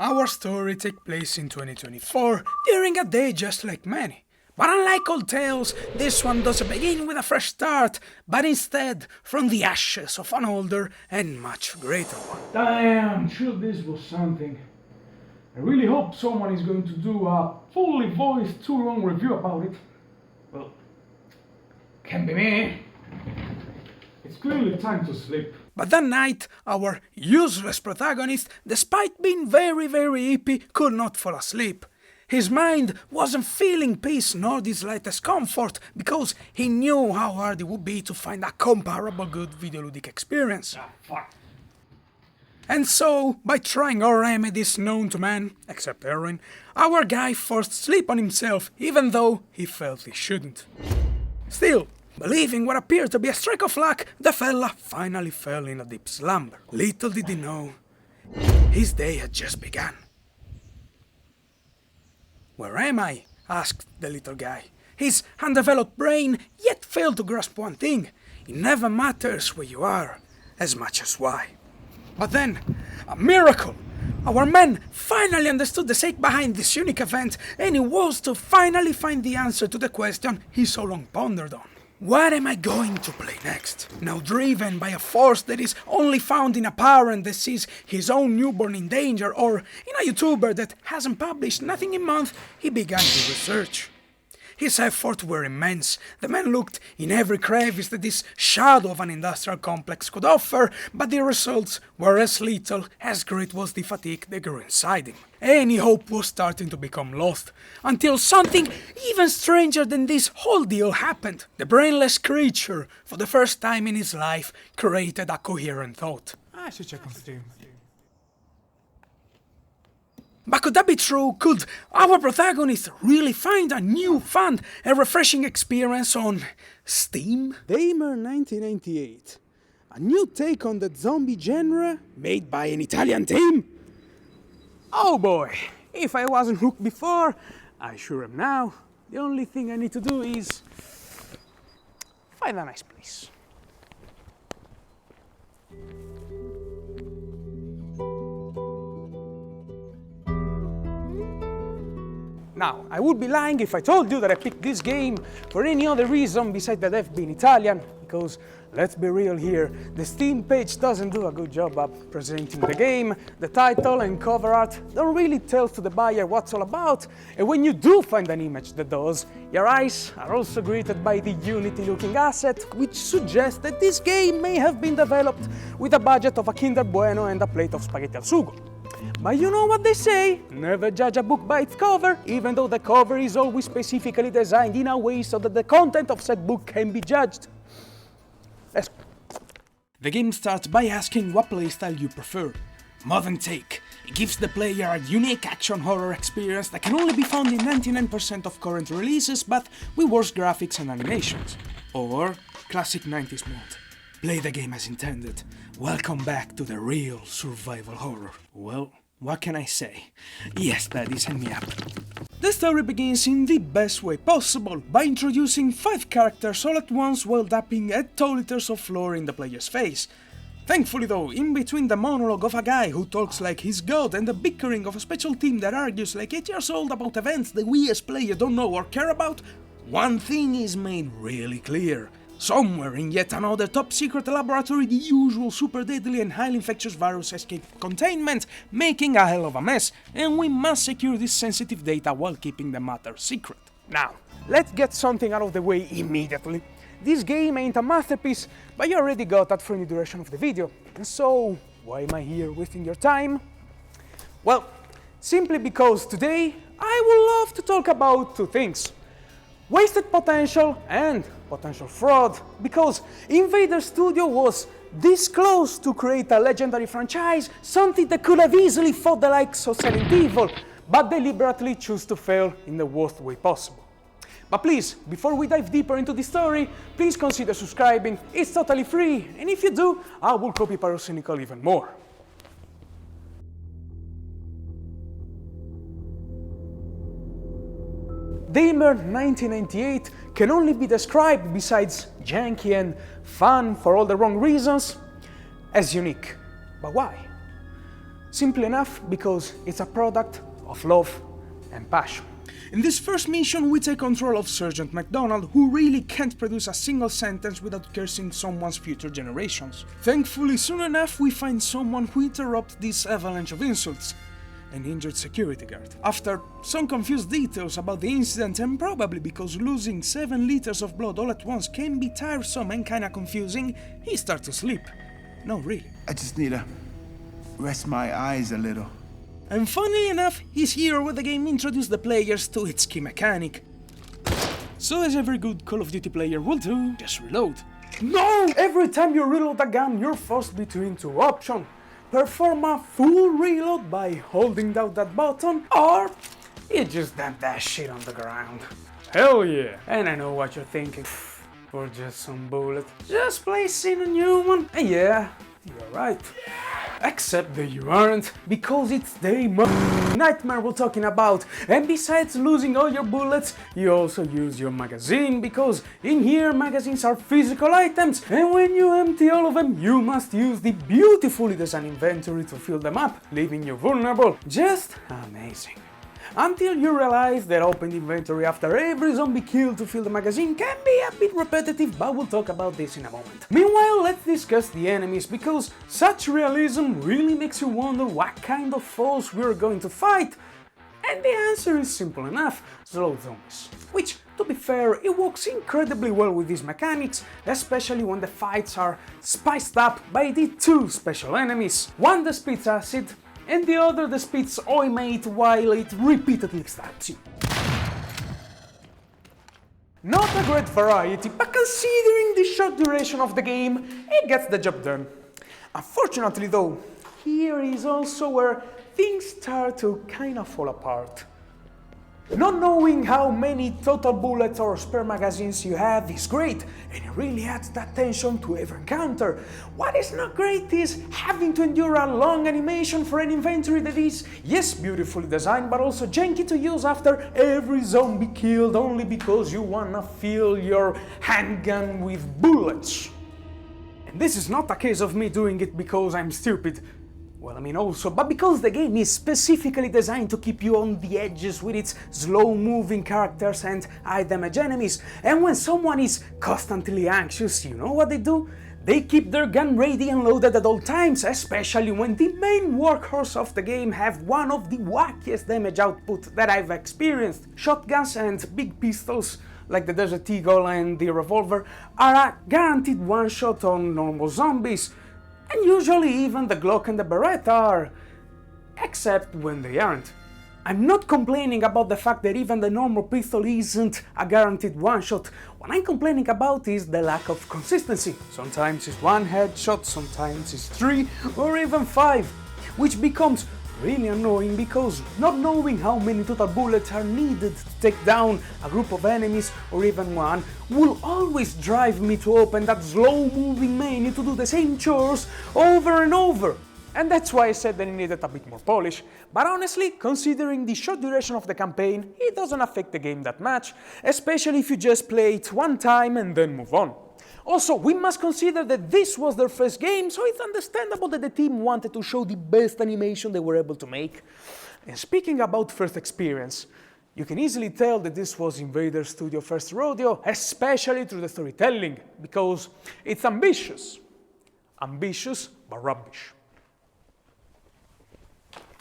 Our story takes place in 2024, during a day just like many. But unlike old tales, this one doesn't begin with a fresh start, but instead from the ashes of an older and much greater one. Damn, sure this was something. I really hope someone is going to do a fully voiced 2-long review about it. Well, can be me. It's clearly time to sleep. But that night, our useless protagonist, despite being very hippie, could not fall asleep. His mind wasn't feeling peace nor the slightest comfort, because he knew how hard it would be to find a comparable good videoludic experience. Fuck. And so, by trying all remedies known to man, except heroin, our guy forced sleep on himself, even though he felt he shouldn't. Still, believing what appeared to be a stroke of luck, the fella finally fell in a deep slumber. Little did he know, his day had just begun. "Where am I?" asked the little guy. His undeveloped brain yet failed to grasp one thing: it never matters where you are, as much as why. But then, a miracle! Our man finally understood the sake behind this unique event, and it was to finally find the answer to the question he so long pondered on. What am I going to play next? Now driven by a force that is only found in a parent that sees his own newborn in danger, or in a YouTuber that hasn't published nothing in months, he began his research. His efforts were immense. The man looked in every crevice that this shadow of an industrial complex could offer, but the results were as little as great was the fatigue that grew inside him. Any hope was starting to become lost, until something even stranger than this whole deal happened. The brainless creature, for the first time in his life, created a coherent thought. I should check on Steam. But could that be true? Could our protagonist really find a new, fun and refreshing experience on Steam? Daymare 1998. A new take on the zombie genre made by an Italian team? Oh boy, if I wasn't hooked before, I sure am now. The only thing I need to do is find a nice place. Now, I would be lying if I told you that I picked this game for any other reason besides that I've been Italian, because let's be real here, the Steam page doesn't do a good job of presenting the game. The title and cover art don't really tell to the buyer what it's all about, and when you do find an image that does, your eyes are also greeted by the Unity-looking asset, which suggests that this game may have been developed with a budget of a Kinder Bueno and a plate of spaghetti al sugo. But you know what they say, never judge a book by its cover, even though the cover is always specifically designed in a way so that the content of said book can be judged. Let's go. The game starts by asking what playstyle you prefer. Modern Take. It gives the player a unique action horror experience that can only be found in 99% of current releases, but with worse graphics and animations. Or Classic 90s mode. Play the game as intended. Welcome back to the real survival horror. Well, what can I say? Yes, Daddy, sign me up. The story begins in the best way possible, by introducing 5 characters all at once while dumping 8 liters of lore in the player's face. Thankfully though, in between the monologue of a guy who talks like he's God and the bickering of a special team that argues like 8 years old about events that we as players don't know or care about, one thing is made really clear. Somewhere in yet another top-secret laboratory, the usual super deadly and highly infectious virus escaped containment, making a hell of a mess, and we must secure this sensitive data while keeping the matter secret. Now, let's get something out of the way immediately. This game ain't a masterpiece, but you already got that from the duration of the video. And so, why am I here wasting your time? Well, simply because today I would love to talk about 2 things. Wasted potential and potential fraud, because Invader Studio was this close to create a legendary franchise, something that could have easily fought the likes of Silent Evil, but deliberately chose to fail in the worst way possible. But please, before we dive deeper into the story, please consider subscribing. It's totally free, and if you do, I will copy Pyrocynical even more. Daymare 1998 can only be described, besides janky and fun for all the wrong reasons, as unique. But why? Simply enough because it's a product of love and passion. In this first mission, we take control of Sergeant MacDonald, who really can't produce a single sentence without cursing someone's future generations. Thankfully, soon enough, we find someone who interrupts this avalanche of insults, an injured security guard. After some confused details about the incident, and probably because losing 7 liters of blood all at once can be tiresome and kinda confusing, he starts to sleep. No, really. I just need to rest my eyes a little. And funnily enough, he's here where the game introduced the players to its key mechanic. So as every good Call of Duty player will do, just reload. No! Every time you reload a gun, you're forced between 2 options. Perform a full reload by holding down that button, or you just dump that shit on the ground. Hell yeah! And I know what you're thinking. Or just some bullet. Just place in a new one. And yeah, you're right. Except that you aren't, because it's Daymare nightmare we're talking about. And besides losing all your bullets, you also use your magazine, because in here magazines are physical items, and when you empty all of them, you must use the beautifully designed inventory to fill them up, leaving you vulnerable. Just amazing. Until you realize that opening inventory after every zombie kill to fill the magazine can be a bit repetitive, but we'll talk about this in a moment. Meanwhile, let's discuss the enemies, because such realism really makes you wonder what kind of foes we're going to fight. And the answer is simple enough: slow zombies. Which, to be fair, it works incredibly well with these mechanics, especially when the fights are spiced up by the 2 special enemies. One that spits acid, and the other that spits oimate while it repeatedly stabs you. Not a great variety, but considering the short duration of the game, it gets the job done. Unfortunately though, here is also where things start to kinda fall apart. Not knowing how many total bullets or spare magazines you have is great, and it really adds that tension to every encounter. What is not great is having to endure a long animation for an inventory that is, yes, beautifully designed, but also janky to use after every zombie killed only because you wanna fill your handgun with bullets. And this is not a case of me doing it because I'm stupid. Well, I mean also, but because the game is specifically designed to keep you on the edges with its slow-moving characters and high-damage enemies, and when someone is constantly anxious, you know what they do? They keep their gun ready and loaded at all times, especially when the main workhorse of the game have one of the wackiest damage output that I've experienced. Shotguns and big pistols, like the Desert Eagle and the revolver, are a guaranteed one-shot on normal zombies. And usually even the Glock and the Beretta are, except when they aren't. I'm not complaining about the fact that even the normal pistol isn't a guaranteed one-shot. What I'm complaining about is the lack of consistency. Sometimes it's 1 headshot, sometimes it's 3 or even 5, which becomes really annoying because not knowing how many total bullets are needed to take down a group of enemies or even one will always drive me to open that slow-moving menu to do the same chores over and over. And that's why I said that it needed a bit more polish. But honestly, considering the short duration of the campaign, it doesn't affect the game that much, especially if you just play it one time and then move on. Also, we must consider that this was their first game, so it's understandable that the team wanted to show the best animation they were able to make. And speaking about first experience, you can easily tell that this was Invader Studio first rodeo, especially through the storytelling, because it's ambitious. Ambitious, but rubbish.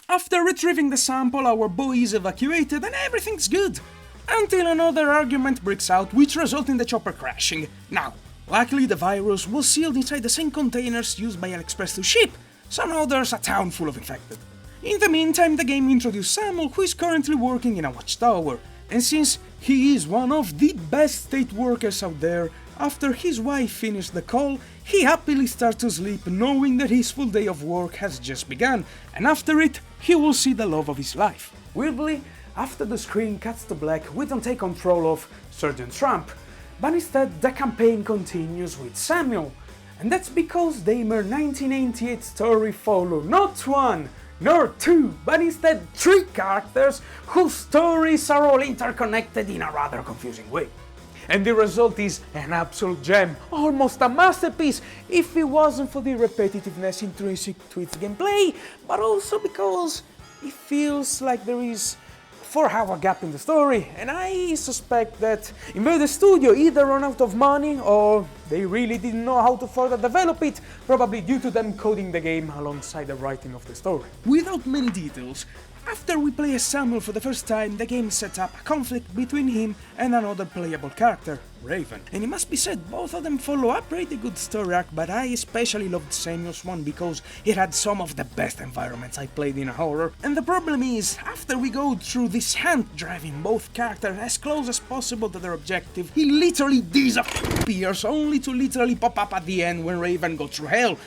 After retrieving the sample, our boy is evacuated and everything's good. Until another argument breaks out, which results in the chopper crashing. Now, luckily the virus was sealed inside the same containers used by AliExpress to ship, so now there's a town full of infected. In the meantime, the game introduced Samuel, who is currently working in a watchtower, and since he is one of the best state workers out there, after his wife finished the call, he happily starts to sleep knowing that his full day of work has just begun, and after it, he will see the love of his life. Weirdly, after the screen cuts to black, we don't take control of Sergeant Trump, but instead the campaign continues with Samuel. And that's because Daymare 1988 story follow not 1, nor 2, but instead 3 characters whose stories are all interconnected in a rather confusing way. and the result is an absolute gem, almost a masterpiece, if it wasn't for the repetitiveness intrinsic to its gameplay, but also because it feels like there is a 4-hour gap in the story, and I suspect that Invader Studio either ran out of money or they really didn't know how to further develop it, probably due to them coding the game alongside the writing of the story. Without many details, after we play as Samuel for the first time, the game sets up a conflict between him and another playable character, Raven. And it must be said, both of them follow a pretty good story arc, but I especially loved Samuel's one because it had some of the best environments I played in a horror. And the problem is, after we go through this hunt driving both characters as close as possible to their objective, he literally disappears, only to literally pop up at the end when Raven goes through hell.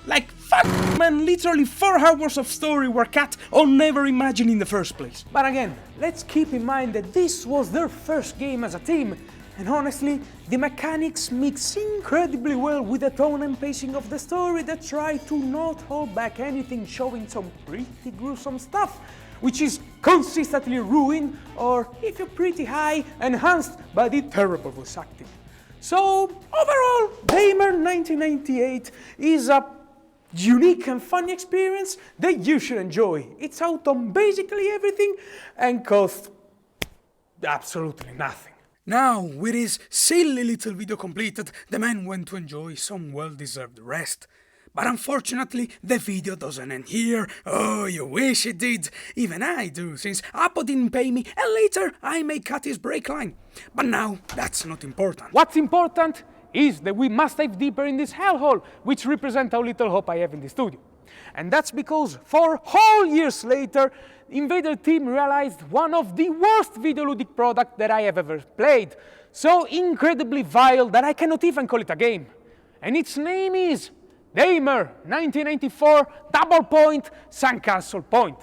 Like, fuck, man, literally 4 hours of story were cut or never imagined in the first place. But again, let's keep in mind that this was their first game as a team, and honestly, the mechanics mix incredibly well with the tone and pacing of the story that try to not hold back anything, showing some pretty gruesome stuff, which is consistently ruined, or if you're pretty high, enhanced by the terrible voice acting. So, overall, Daymare 1998 is a unique and fun experience that you should enjoy. It's out on basically everything and costs absolutely nothing. Now, with his silly little video completed, the man went to enjoy some well-deserved rest. But unfortunately, the video doesn't end here. Oh, you wish it did. Even I do, since Apple didn't pay me, and later I may cut his break line. But now, that's not important. What's important is that we must dive deeper in this hellhole, which represents how little hope I have in the studio. And that's because 4 whole years later, Invader team realized one of the worst videoludic products that I have ever played. So incredibly vile that I cannot even call it a game. And its name is Daymare 1994 Double Point Sandcastle Point.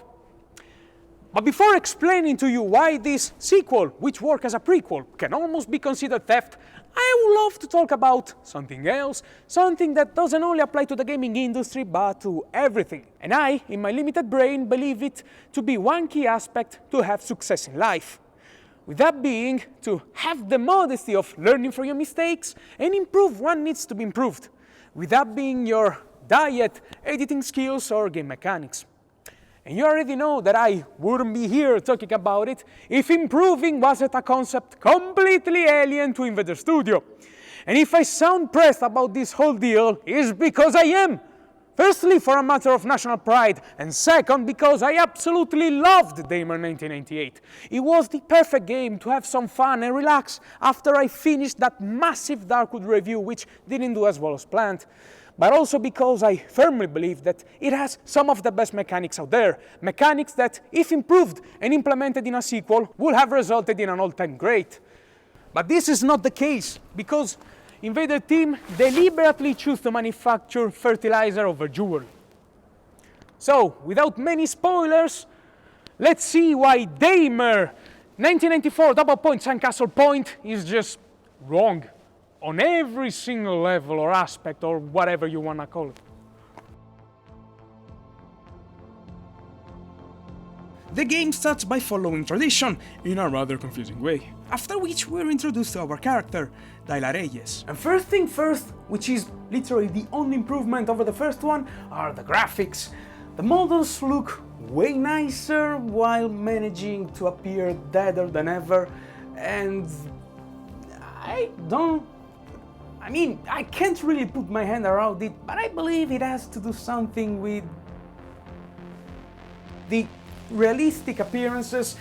But before explaining to you why this sequel, which works as a prequel, can almost be considered theft, I would love to talk about something else, something that doesn't only apply to the gaming industry, but to everything. And I, in my limited brain, believe it to be one key aspect to have success in life. With that being, to have the modesty of learning from your mistakes and improve what needs to be improved. With that being your diet, editing skills, or game mechanics. And you already know that I wouldn't be here talking about it if improving wasn't a concept completely alien to Invader Studio. And if I sound pressed about this whole deal, it's because I am. Firstly, for a matter of national pride, and second, because I absolutely loved Daymare 1998. It was the perfect game to have some fun and relax after I finished that massive Darkwood review, which didn't do as well as planned. But also because I firmly believe that it has some of the best mechanics out there. Mechanics that, if improved and implemented in a sequel, would have resulted in an all-time great. But this is not the case, because Invader team deliberately chose to manufacture fertilizer over jewelry. So, without many spoilers, let's see why Daymare 1994 Double Point Sandcastle Point is just wrong on every single level or aspect or whatever you want to call it. The game starts by following tradition, in a rather confusing way, after which we're introduced to our character, Daymare. And first thing first, which is literally the only improvement over the first one, are the graphics. The models look way nicer while managing to appear deader than ever, and I can't really put my hand around it, but I believe it has to do something with the realistic appearances,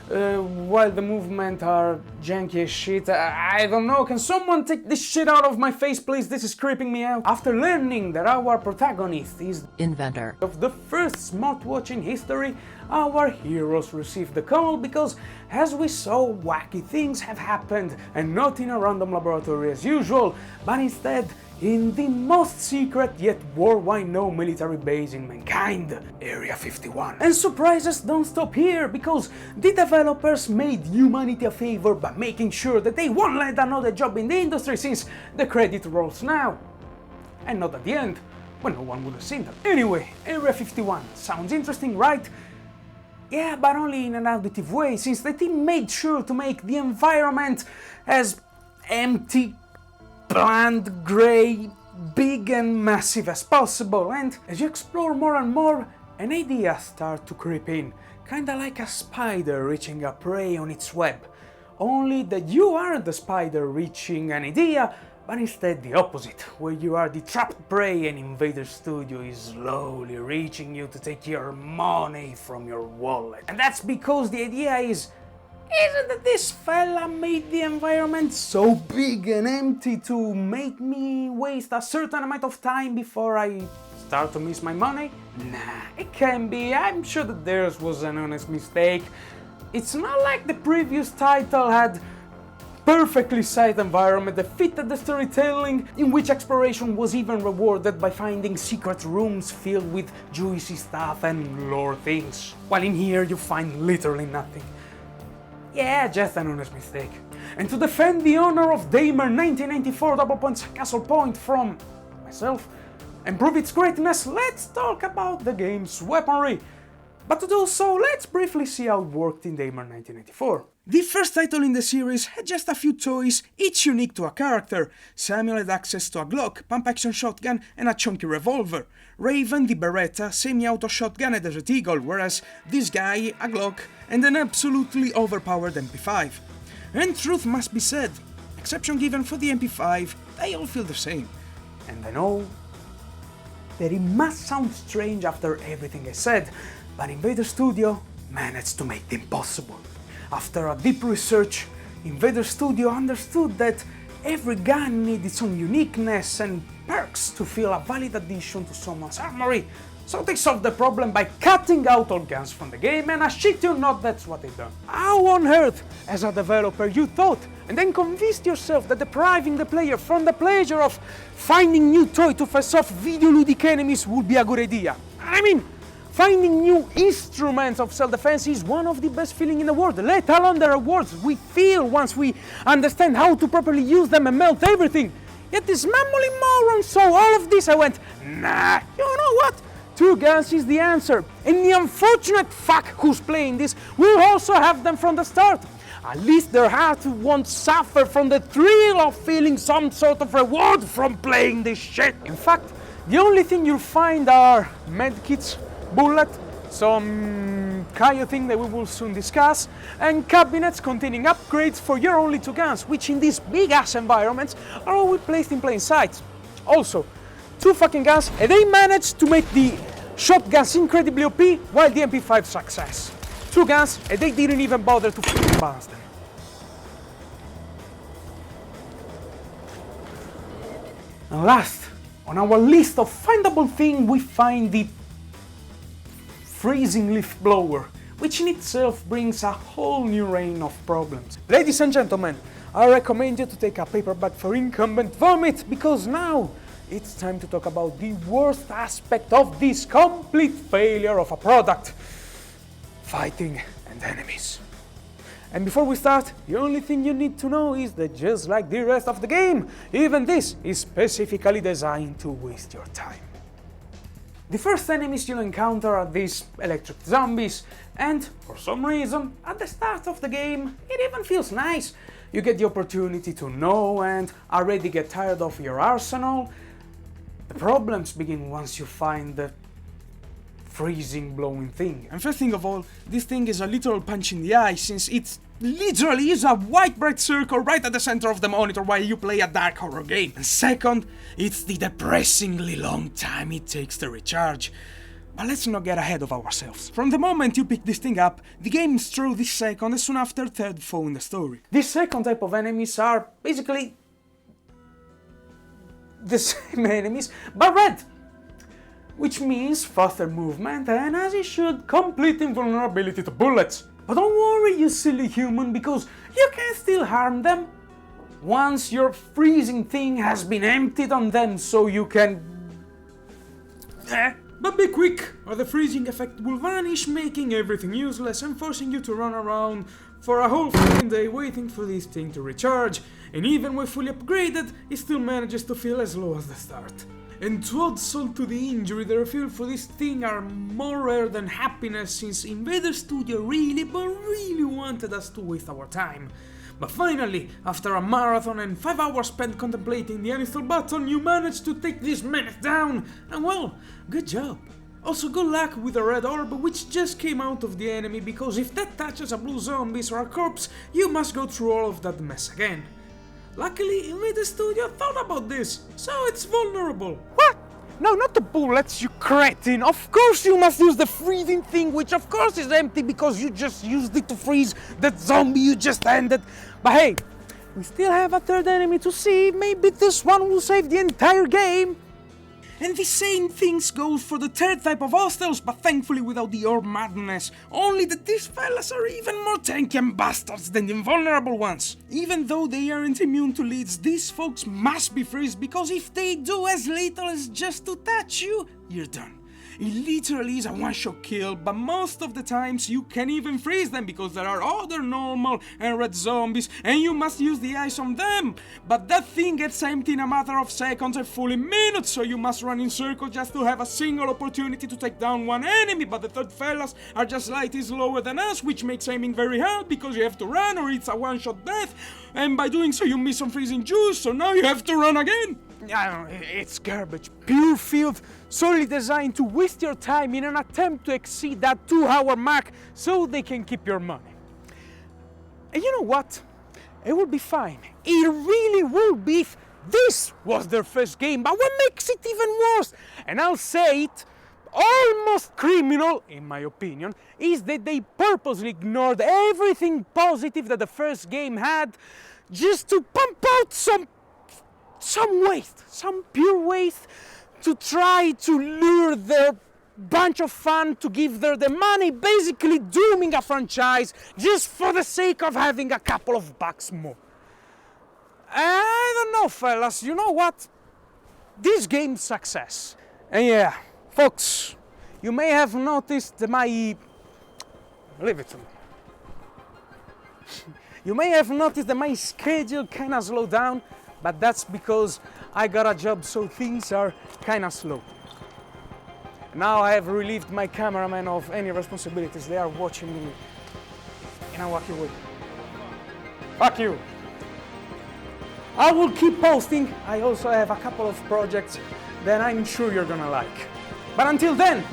while the movement are janky as shit. I don't know, can someone take this shit out of my face, please? This is creeping me out. After learning that our protagonist is inventor of the first smartwatch in history, our heroes receive the call because, as we saw, wacky things have happened, and not in a random laboratory as usual, but instead in the most secret yet worldwide known military base in mankind, Area 51. And surprises don't stop here, because the developers made humanity a favor by making sure that they won't land another job in the industry, since the credit rolls now, and not at the end, when no one would have seen them. Anyway, Area 51 sounds interesting, right? Yeah, but only in an auditive way, since the team made sure to make the environment as empty, bland, grey, big and massive as possible, and as you explore more and more, an idea starts to creep in, kinda like a spider reaching a prey on its web. Only that you aren't the spider reaching an idea, but instead the opposite, where you are the trapped prey and Invader Studio is slowly reaching you to take your money from your wallet. And that's because the idea isn't that this fella made the environment so big and empty to make me waste a certain amount of time before I start to miss my money? Nah, it can be. I'm sure that theirs was an honest mistake. It's not like the previous title had perfectly sized environment that fitted the storytelling, in which exploration was even rewarded by finding secret rooms filled with juicy stuff and lore things. While in here you find literally nothing. Yeah, just an honest mistake. And to defend the honor of Daymare 1994 double point Sandcastle point from myself and prove its greatness, let's talk about the game's weaponry. But to do so, let's briefly see how it worked in Daymare 1994. The first title in the series had just a few toys, each unique to a character. Samuel had access to a Glock, pump-action shotgun and a chunky revolver. Raven, the Beretta, semi-auto shotgun and Desert Eagle, whereas this guy, a Glock and an absolutely overpowered MP5. And truth must be said, exception given for the MP5, they all feel the same. And I know that it must sound strange after everything I said, but Invader Studio managed to make the impossible. After a deep research, Invader Studio understood that every gun needs its own uniqueness and perks to feel a valid addition to someone's armory. So they solved the problem by cutting out all guns from the game, and I shit you not, that's what they done. How on earth, as a developer, you thought and then convinced yourself that depriving the player from the pleasure of finding new toy to face off videoludic enemies would be a good idea? I mean, finding new instruments of self-defense is one of the best feelings in the world, let alone the rewards we feel once we understand how to properly use them and melt everything. Yet this mumbling moron saw all of this, I went, nah, you know what? 2 guns is the answer, and the unfortunate fuck who's playing this will also have them from the start. At least their heart won't suffer from the thrill of feeling some sort of reward from playing this shit. In fact, the only thing you'll find are medkits, bullet, some Kaio thing that we will soon discuss, and cabinets containing upgrades for your only 2 guns, which in these big ass environments are always placed in plain sight. Also, 2 fucking guns, and they managed to make the shotguns incredibly OP while the MP5 success. 2 guns, and they didn't even bother to balance them. And last, on our list of findable things, we find the freezing leaf blower, which in itself brings a whole new reign of problems. Ladies and gentlemen, I recommend you to take a paper bag for incumbent vomit, because now it's time to talk about the worst aspect of this complete failure of a product: fighting and enemies. And before we start, the only thing you need to know is that just like the rest of the game, even this is specifically designed to waste your time. The first enemies you'll encounter are these electric zombies, and for some reason, at the start of the game, it even feels nice. You get the opportunity to know and already get tired of your arsenal. The problems begin once you find the freezing blowing thing. And first thing of all, this thing is a literal punch in the eye, since it literally is a white bright circle right at the center of the monitor while you play a dark horror game. And second, it's the depressingly long time it takes to recharge. But let's not get ahead of ourselves. From the moment you pick this thing up, the game throws this second and soon after third foe in the story. This second type of enemies are basically the same enemies, but red, which means faster movement and, as it should, complete invulnerability to bullets. But don't worry, you silly human, because you can still harm them once your freezing thing has been emptied on them, so you can... But be quick, or the freezing effect will vanish, making everything useless and forcing you to run around for a whole fucking day waiting for this thing to recharge, and even when fully upgraded, it still manages to feel as low as the start. And to add salt to the injury, the refill for this thing are more rare than happiness, since Invader Studio really, but really wanted us to waste our time. But finally, after a marathon and 5 hours spent contemplating the uninstall button, you managed to take this menace down, and well, good job. Also good luck with the red orb which just came out of the enemy, because if that touches a blue zombies or a corpse, you must go through all of that mess again. Luckily, the studio thought about this, so it's vulnerable. What? No, not the bullets, you cretin! Of course you must use the freezing thing, which of course is empty because you just used it to freeze that zombie you just ended. But hey, we still have a third enemy to see. Maybe this one will save the entire game. And the same things goes for the third type of hostiles, but thankfully without the orb madness. Only that these fellas are even more tanky and bastards than the invulnerable ones. Even though they aren't immune to leads, these folks must be freezed, because if they do as little as just to touch you, you're done. It literally is a one-shot kill, but most of the times you can even freeze them because there are other normal and red zombies and you must use the ice on them. But that thing gets empty in a matter of seconds and fully minutes, so you must run in circles just to have a single opportunity to take down one enemy. But the third fellas are just slightly slower than us, which makes aiming very hard because you have to run or it's a one-shot death. And by doing so you miss some freezing juice, so now you have to run again. It's garbage, pure filth, solely designed to waste your time in an attempt to exceed that 2-hour mark so they can keep your money. And you know what? It will be fine. It really will be if this was their first game. But what makes it even worse, and I'll say it, almost criminal, in my opinion, is that they purposely ignored everything positive that the first game had just to pump out some waste, some pure waste, to try to lure their bunch of fun to give the money, basically dooming a franchise just for the sake of having a couple of bucks more. I don't know, fellas, you know what? This game's success. And yeah, folks, you may have noticed my... Leave it to me. You may have noticed that my schedule kinda slowed down, but that's because I got a job, so things are kinda slow. Now I have relieved my cameraman of any responsibilities. They are watching me in a wacky way. Fuck you! I will keep posting. I also have a couple of projects that I'm sure you're gonna like. But until then,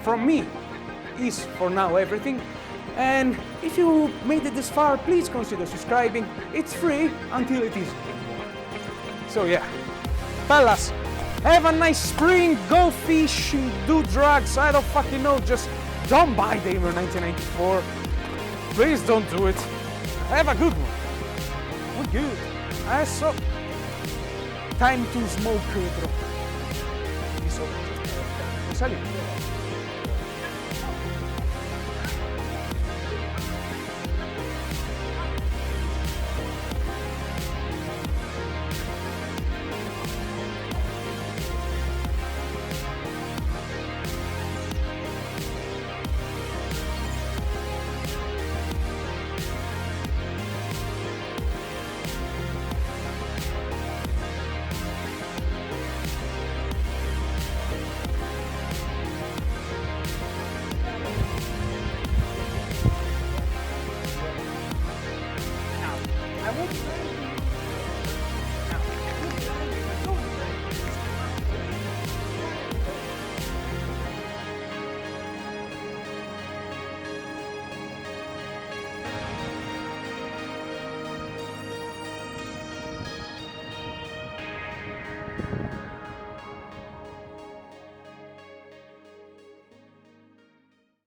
from me is for now everything. And if you made it this far, please consider subscribing. It's free until it isn't anymore. So yeah, fellas, have a nice spring, go fishing, do drugs, I don't fucking know, just don't buy Daymare 1994. Please don't do it. Have a good one. We're good. So, time to smoke, bro. Salute.